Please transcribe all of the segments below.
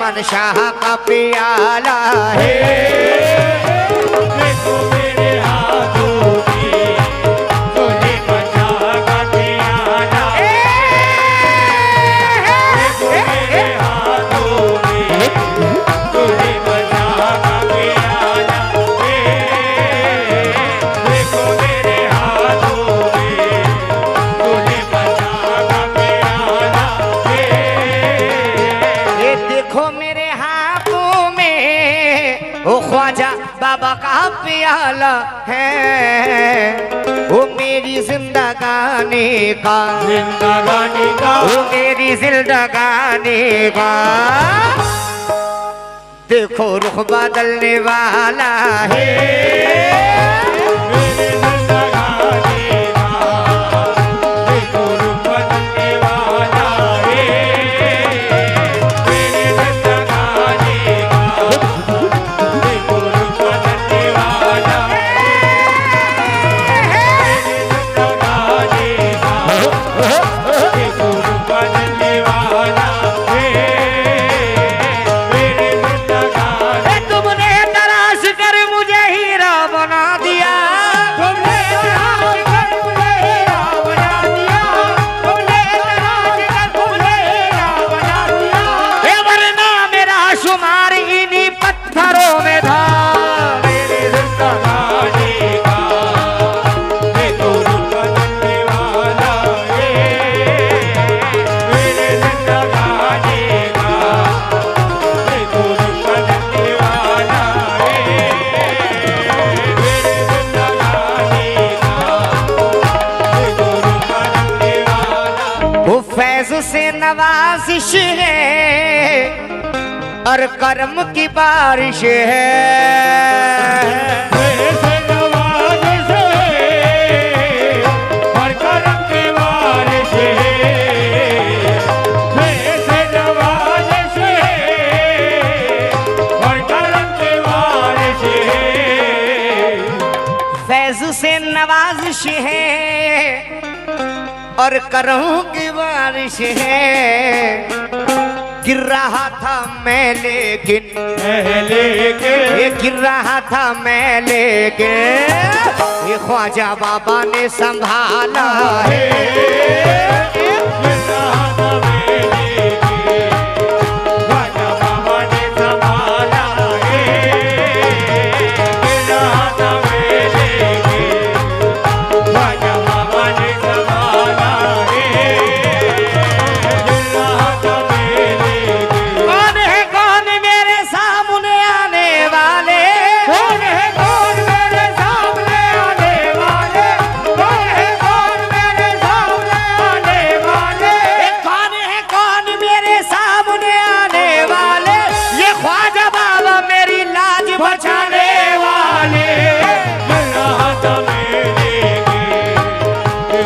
अमन शाह का प्याला है। देखो मेरे हाथों में सुलेमान शाह का प्याला है। देखो मेरे हाथों में सुलेमान शाह का प्याला है। देखो मेरे हाथों में सुलेमान शाह का प्याला है। ये देखो मेरे हाथों में ओ ख्वाजा बाबा का प्याला है। वो मेरी जिंदगानी का जिंदगानी का वो मेरी जिंदगानी का देखो रुख बदलने वाला है। मेरे जिंदगानी का देखो रुख बदलने वाला है। मेरे जिंदगानी का देखो रुख बदलने वाला है। मेरे जिंदगानी का देखो रुख बदलने वाला है। मेरे जिंदगानी तुमने तराश कर मुझे हीरा बना दिया। तुमने तराश कर मुझे हीरा बना दिया। तुमने तराश कर मुझे हीरा बना दिया। ए वरना मेरा शुमार इन्हीं पत्थरों में था। मेरे जिंदगानी का देखो रुख बदलने वाला है। मेरे जिंदगानी का देखो रुख बदलने वाला है। मेरे जिंदगानी का देखो रुख बदलने वाला। वो फैज से नवाजिश है और कर्म की बारिश है। ऐसे नवाज़ से हर करम के वारिस है। ऐसे नवाज़ से हर करम के वारिस है। फैज से नवाजिश है और कर्म की बारिश है। गिर रहा था मैं लेकिन पहले के ये गिर रहा था मैं लेकिन ये ख्वाजा बाबा ने संभाला है। ख्वाजा बाबा ने संभाला है। ख्वाजा बाबा ने संभाला है। कौन है कौन मेरे सामने आने वाले? कौन है कौन मेरे सामने आने वाले? कौन है कौन मेरे सामने आने वाले? कौन है कौन मेरे सामने आने वाले? ये ख्वाजा बाबा मेरी लाज बचाने वाले।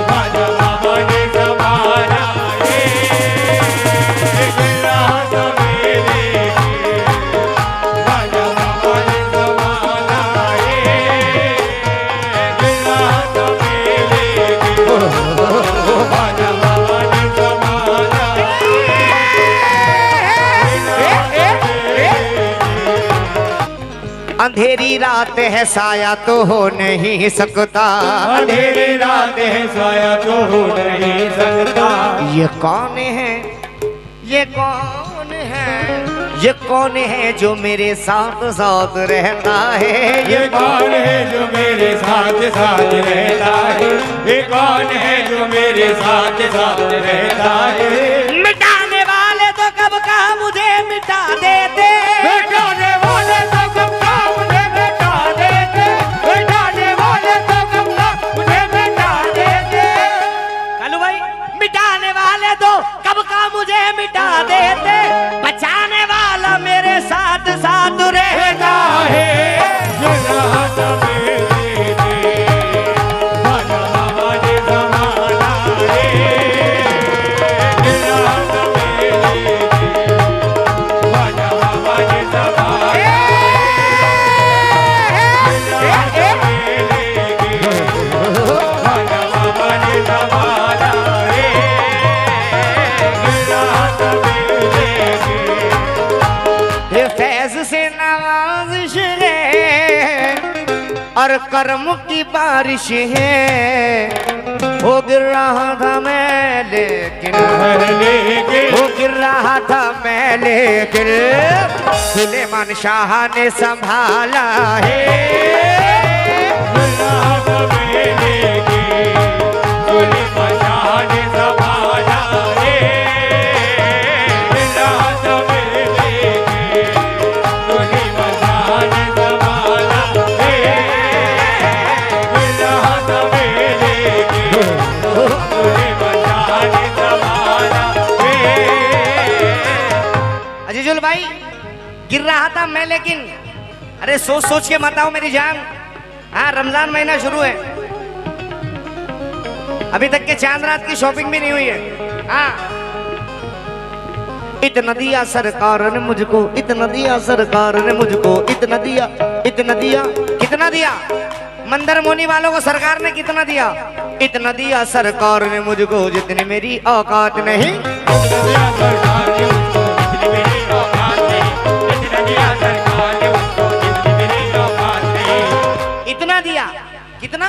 ख्वाजा बाबा ने संभाला है। ख्वाजा बाबा ने संभाला है। ख्वाजा बाबा ने संभाला अंधेरी रात है साया तो हो नहीं सकता। अंधेरी रात है साया तो हो नहीं सकता। ये कौन है ये कौन है ये कौन है जो मेरे साथ साथ रहता है? ये कौन है जो मेरे साथ साथ रहता है? ये कौन है जो मेरे साथ साथ रहता है? मिटाने वाले तो कब का मुझे मिटा देते। मिटाने वाले तो कब का मुझे मिटा देते। मिटाने वाले तो कब का मुझे मिटा देते। कालू भाई मिटाने वाले तो कब का मुझे मिटा देते। बचाने वाला मेरे साथ साथ रहता है। ये राहत मेरे लिए ख्वाजा बाबा ने संभाला है। ये राहत मेरे लिए ख्वाजा बाबा ने संभाला है। ख्वाजा बाबा ने संभाला है। ये राहत मेरे लिए कर्म की बारिश है। वो गिर रहा था मैं लेकिन वो गिर रहा था मैं लेकिन सुलेमान शाह ने संभाला है। अजीजुल भाई गिर रहा था मैं लेकिन, अरे सोच सोच के मत आओ मेरी जान। हाँ रमजान महीना शुरू है, अभी तक के चांद रात की शॉपिंग भी नहीं हुई है। हाँ इतना दिया सरकार ने मुझको, इतना दिया सरकार ने मुझको, इतना दिया, इतना दिया, कितना दिया? मंदिर मोनी वालों को सरकार ने कितना दिया? इतना दिया सरकार ने मुझको जितनी मेरी औकात नहीं। इतना दिया, कितना?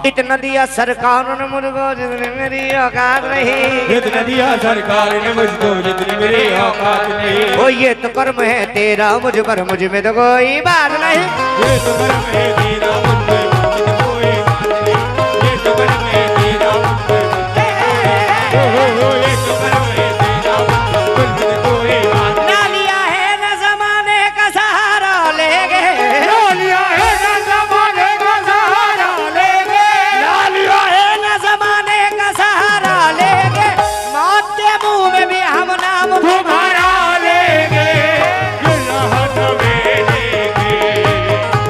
इतना दिया सरकार ने मुझको जितनी मेरी औकात नहीं। इतना दिया सरकार ने मुझको जितनी मेरी औकात नहीं। ओ ये तो कर्म है तेरा मुझ पर, मुझ में तो कोई बात नहीं। ये तो कर्म है तेरा मुझ में कोई बात नहीं। ये तो कर्म है तेरा मुझ में ये तो कर्म है तेरा मुझ में कोई बात नहीं। ना लिया है न जमाने का सहारा लेगे, ना लिया है न जमाने का सहारा लेगे, ना लिया है न जमाने का सहारा लेगे, मौत के मुंह में भी हम नाम तुम्हारा लेगे। राहत में लेगे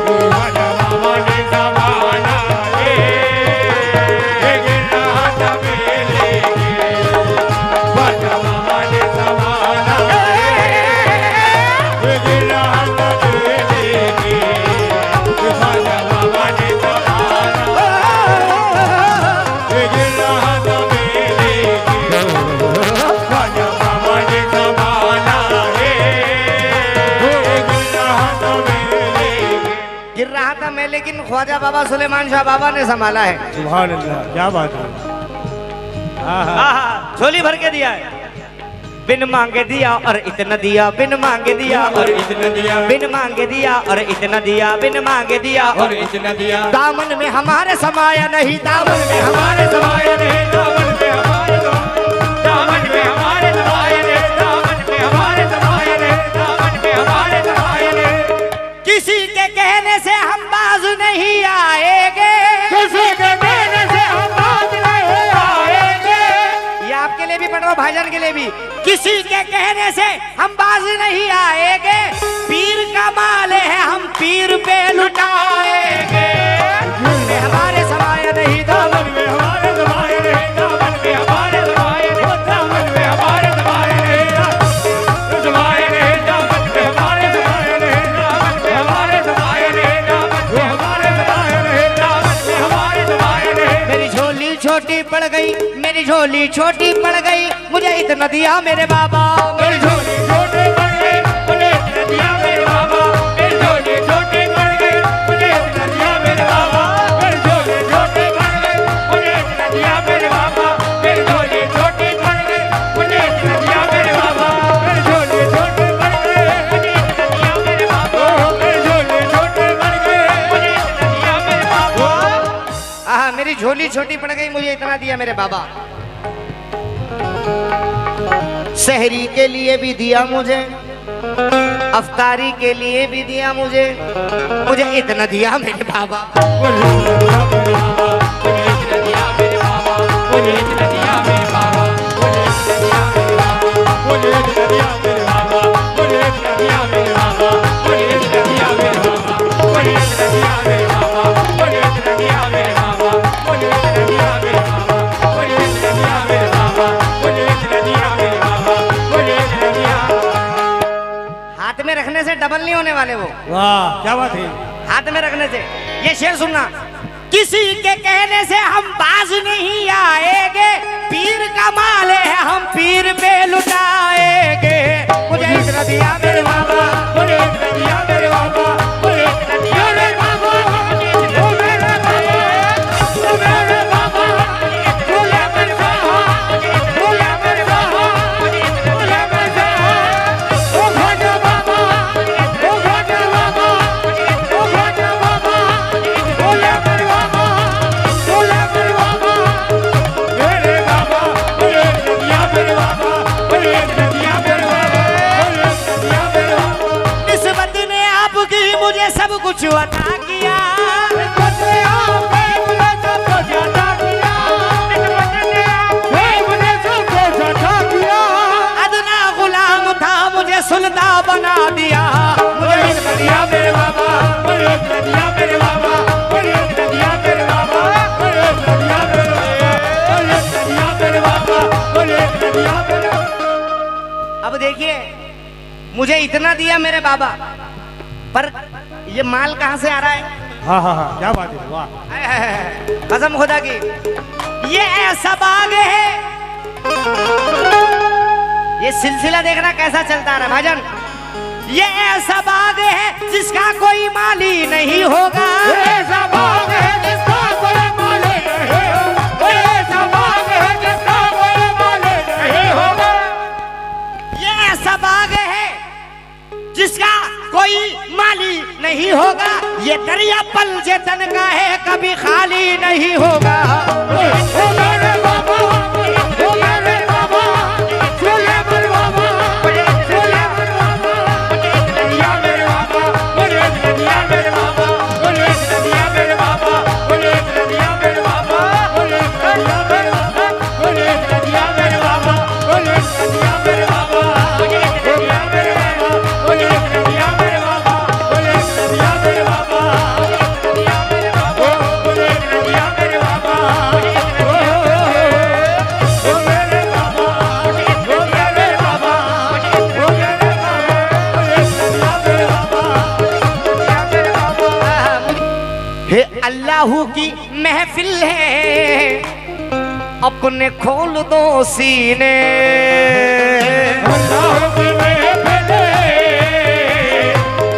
तुम्हारा मामा ने जमाना है। राहत में लेगे तुम्हारा मामा ने जमाना है। राहत में लेगे तुम्हारा मामा ने जमाना है। राहत में लेगे तुम्हारा मामा ने जमाना है। राहत में लेगे। गिर रहा था मैं लेकिन ख्वाजा बाबा सुलेमान शाह बाबा ने संभाला है। सुभान अल्लाह, क्या बात है। हाँ हाँ हाँ झोली भर के दिया है। बिन मांगे दिया और इतना दिया, बिन मांगे दिया और इतना दिया, बिन मांगे दिया और इतना दिया, बिन मांगे दिया और इतना दिया। दामन में हमारे समाया नहीं, दामन में हमारे समाया नहीं, दामन में हमारे दामन में हमारे समाया नहीं, दामन में हमारे समाया नहीं, दामन में हमारे समाया नहीं। किसी के कहने से हम बाज नहीं आएंगे, किसी के कहने से हम बाज नहीं आएंगे। ये आपके लिए भी पढ़ रहा हूं, भाईजान के लिए भी। किसी के कहने से हम बाज नहीं आएंगे, पीर का माल है हम पीर पे लुटाएंगे। हमारे समाया नहीं, दामन में हमारे समाया नहीं, दामन में हमारे समाया नहीं, दामन में हमारे समाया नहीं, समाया नहीं, दामन में हमारे समाया नहीं, दामन में हमारे समाया नहीं, दामन में हमारे समाया नहीं, दामन में हमारे समाया नहीं। मेरी झोली छोटी पड़ गई, मेरी झोली छोटी पड़ गई, मुझे इतना दिया मेरे बाबा। मेरी झोली छोटी पड़ गई, मुझे इतना दिया मेरे बाबा। मेरी झोली छोटी पड़ गई, मुझे इतना दिया मेरे बाबा। मेरी झोली छोटी पड़ गई, मुझे इतना दिया मेरे बाबा। मेरी झोली छोटी पड़ गई, मुझे इतना दिया मेरे बाबा। मेरी झोली छोटी पड़ गई, मुझे इतना दिया मेरे बाबा। मेरी झोली छोटी पड़ गई, मुझे इतना दिया मेरे बाबा। आहा मेरी झोली छोटी पड़ गई, मुझे इतना दिया मेरे बाबा। शहरी के लिए भी दिया मुझे, अफ्तारी के लिए भी दिया मुझे, मुझे इतना दिया मेरे बाबा। मुझे इतना दिया मेरे बाबा, मुझे इतना दिया मेरे बाबा, मुझे इतना दिया मेरे बाबा, मुझे इतना दिया मेरे बाबा, मुझे इतना दिया मेरे बाबा, मुझे इतना दिया मेरे बाबा, मुझे इतना दिया मेरे बाबा, मुझे इतना दिया मेरे बाबा, मुझे इतना दिया मेरे बाबा, मुझे इतना दिया मेरे बाबा, मुझे इतना दिया मेरे बाबा, मुझे इतना दिया। हाथ में रखने से डबल नहीं होने वाले वो, वाह क्या बात है। हाथ में रखने से। ये शेर सुनना, किसी के कहने से हम बाज नहीं आएंगे, पीर का माल है हम पीर पे लुटाएंगे। मुझे इतना दिया मेरे बाबा, मुझे इतना दिया मेरे बाबा, मुझे इतना दिया मेरे बाबा, मुझे सब कुछ अता किया। मुझे आपने सब कुछ अता किया। मुझे सब कुछ अता किया। अदना गुलाम था मुझे सुल्तान बना दिया। मुझे इतना दिया मेरे बाबा, मुझे इतना दिया मेरे बाबा, मुझे इतना दिया मेरे बाबा, मुझे इतना दिया मेरे बाबा, मुझे इतना दिया मेरे बाबा, मुझे इतना दिया मेरे बाबा। अब देखिए, मुझे इतना दिया मेरे बाबा, पर ये माल कहाँ से आ रहा है? हाँ हाँ हाँ, क्या बात है, वाह। कसम खुदा की, ये ऐसा बाग है, ये सिलसिला देखना कैसा चलता रहा भाईजान। ये ऐसा बाग है जिसका कोई माली नहीं होगा। ऐसा बाग है जिसका कोई माली नहीं होगा। ऐसा बाग है जिसका कोई माली नहीं होगा। ये ऐसा बाग है जिसका कोई माली नहीं होगा। ये दरिया पल जतन का है, कभी खाली नहीं होगा। ओ मेरे बाबा, ओ मेरे बाबा, सुलेमान बाबा, सुलेमान बाबा, मुझे इतना दिया मेरे बाबा, मुझे इतना दिया मेरे बाबा, मुझे इतना दिया मेरे बाबा, मुझे इतना दिया मेरे बाबा, मुझे इतना दिया मेरे बाबा, मुझे इतना दिया मेरे बाबा, मुझे इतना दिया मेरे बाबा, मुझे इतना दिया मेरे बाबा, मुझे इतना दिया मेरे बाबा, मुझे इतना दिया मेरे बाबा, मुझे इतना दिया मेरे बाबा, मुझे इतना दिया मेरे बाबा, मुझे इतना दिया ओ मेरे बाबा, ओ मेरे बाबा, ओ मेरे बाबा, मुझे इतना दिया मेरे बाबा, दिया मेरे बाबा। हे अल्लाह की महफिल है, अपने खोल दो सीने। अल्लाह की महफिल है,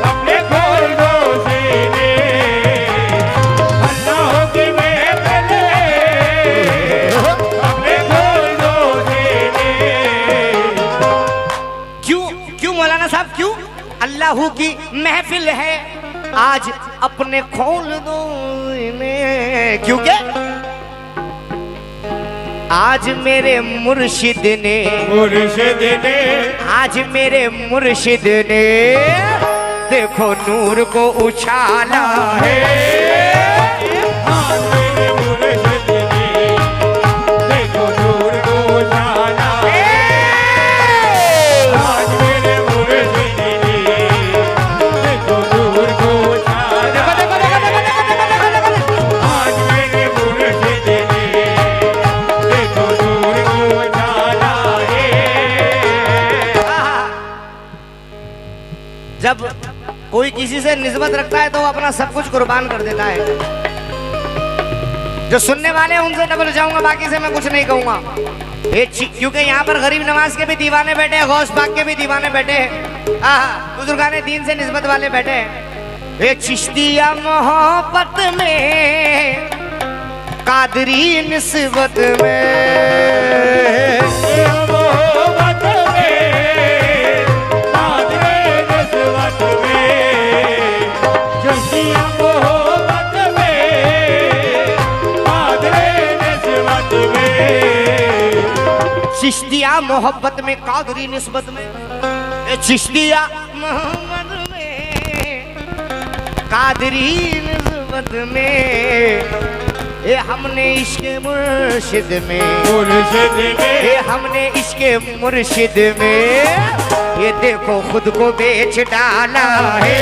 अपने खोल दो सीने। अल्लाह की महफिल है, अपने खोल दो सीने। क्यों क्यों मौलाना साहब, क्यों? अल्लाह की महफिल है, आज अपने खोल दो इन्हें। क्योंकि आज मेरे मुर्शिद ने, मुर्शिद ने, आज मेरे मुर्शिद ने देखो नूर को उछाला है। आज मेरे मुर्शिद ने, देखो नूर को उछाला है। आज मेरे मुर्शिद ने, देखो नूर को उछाला है। आज मेरे मुर्शिद ने, देखो नूर को उछाला है। जब कोई किसी से निस्बत रखता है तो वो अपना सब कुछ कुर्बान कर देता है। जो सुनने वाले हैं उनसे डबल जाऊंगा, बाकी से मैं कुछ नहीं कहूंगा। क्योंकि यहाँ पर गरीब नवाज के भी दीवाने बैठे हैं, गौस पाक के भी दीवाने बैठे हैं, बुजुर्गाने दीन से निस्बत वाले बैठे हैं। ये चिश्तिया मोहब्बत में, कादरी निस्बत में, मोहब्बत में, कादरे निस्बत में, चिश्तिया मोहब्बत में, कादरे निस्बत में। चिश्तिया मोहब्बत में, कादरी निस्बत में, ये चिश्तिया मोहब्बत में, कादरी निस्बत में। ये हमने इश्क मुर्शिद में, मुर्शिद में, ये हमने इश्क मुर्शिद में, ये देखो खुद को बेच डाला है।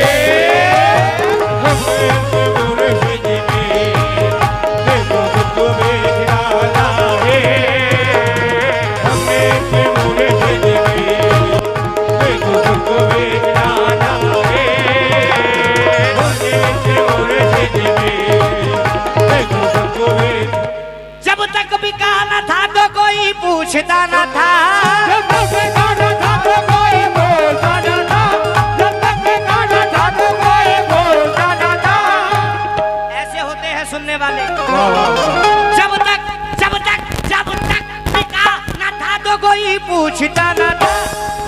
हमने इश्क मुर्शिद में, देखो खुद को बेच डाला है। हमने इश्क मुर्शिद में, देखो खुद को बेच डाला है। हमने इश्क मुर्शिद में, देखो खुद को बेच। जब तक बिका न था तो कोई पूछता न था, जब तक गाना था तो कोई बोलता न था, जब तक गाना था तो कोई बोलता न था। ऐसे होते हैं सुनने वाले। वाह वाह वाह। जब तक बिका न था तो कोई पूछता न था,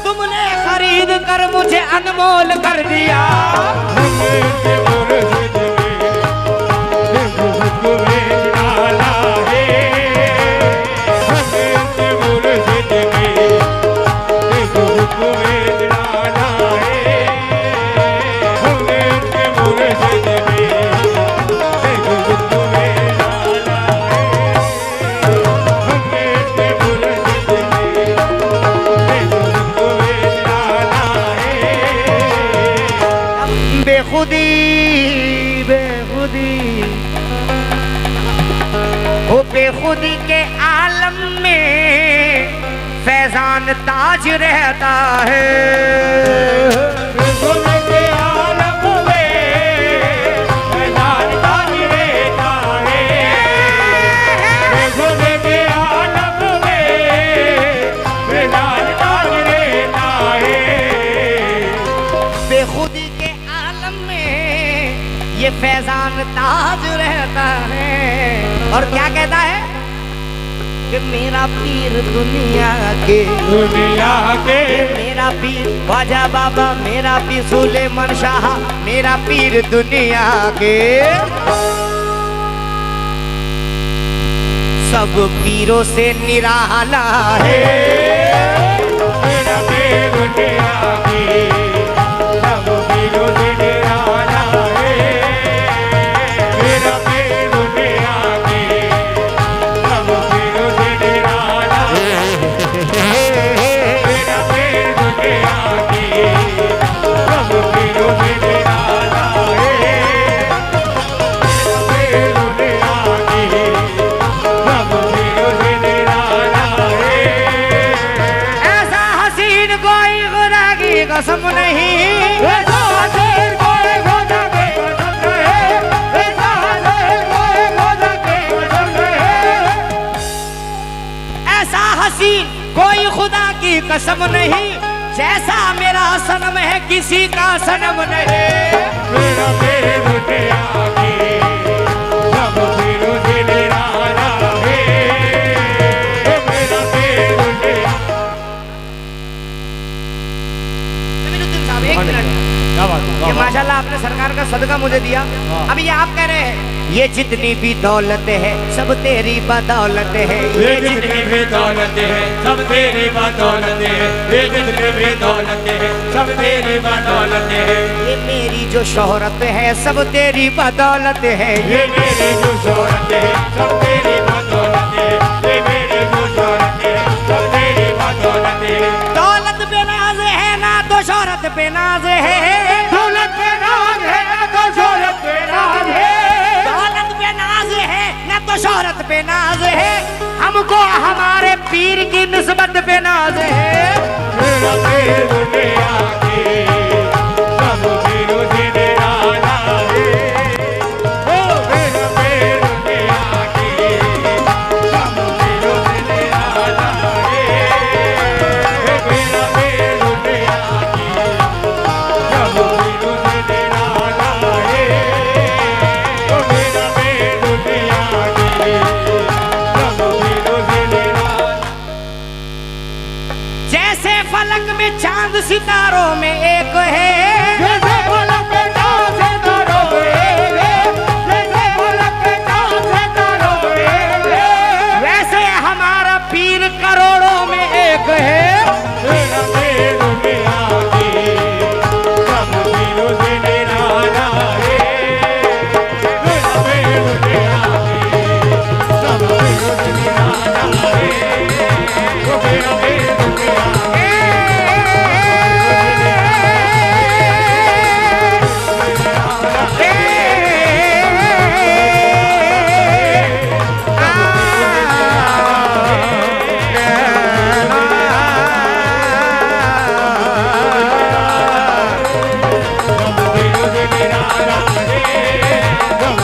तुमने खरीद कर मुझे अनमोल कर दिया। हमने इश्क मुर्शिद में, देखो खुद को बेच डाला है। हमने इश्क मुर्शिद में, देखो खुद को बेच डाला है। हमने इश्क मुर्शिद बेखुदी बेखुदी वो बेखुदी के आलम में फैजान ताज रहता है। बेखुदी के आलम में फैजान ताज रहता है। बेखुदी के आलम में फैजान ताज रहता है। बेखुदी के आलम में ये फैजान ताज रहता है। और क्या कहता है कि मेरा पीर दुनिया के मेरा पीर ख्वाजा बाबा, मेरा पीर सुलेमान शाह, मेरा पीर दुनिया के सब पीरों से निराला है। मेरा पीर दुनिया के सब पीरों से निराला है। मेरा पीर दुनिया के सब पीरों से निराला है। मेरा पीर दुनिया के सब पीरों से निराला है। मेरा पीर दुनिया के सब पीरों से निराला है। ऐसा हसीन कोई खुदा की कसम नहीं, ऐसा हसीन कोई खुदा की कसम नहीं, ऐसा हसीन कोई खुदा की कसम नहीं। ऐसा हसीन कोई खुदा की कसम नहीं, जैसा मेरा सनम है किसी का सनम नहीं। मेरा पीर दुनिया के सब पीरों से निराला है। मेरा पीर दुनिया। नवीरुद्दीन साहब एक मिनट, क्या बात है? ये माशाल्लाह आपने सरकार का सदका मुझे दिया। अब ये आप कह रहे हैं ये जितनी भी दौलत है सब तेरी बदौलत है। ये जितनी भी दौलत है सब तेरी बदौलत है। ये जितनी भी दौलत है सब तेरी बदौलत है। ये मेरी जो शोहरत है सब तेरी बदौलत है। ये मेरी जो शोहरत है सब तेरी बदौलत है। ये मेरी जो शोहरत है सब तेरी बदौलत है। दौलत पे नाज है ना तो शोहरत पे नाज है। दौलत पे नाज है ना तो शोहरत पे नाज है। दौलत पे नाज है ना तो शोहरत पे नाज है। हमको हमारे पीर की निस्बत पे नाज है। मेरा पीर दुनिया के सब पीरों से निराला है। ओ मेरा पीर दुनिया के सब पीरों से निराला है। मेरा पीर दुनिया के सब पीरों से निराला है। ओ मेरा पीर दुनिया के सब पीरों से निराला। जैसे फलक में चांद सितारों में एक है, जैसे फलक पे चांद सितारों में एक है। जैसे फलक पे चांद सितारों में एक है। वैसे हमारा पीर करोड़ों में एक है। मेरा पीर दुनिया के सब पीरों से निराला है। मेरा पीर दुनिया के सब पीरों से निराला है। ओ मेरा पीर दुनिया के सब पीरों से निराला है। सब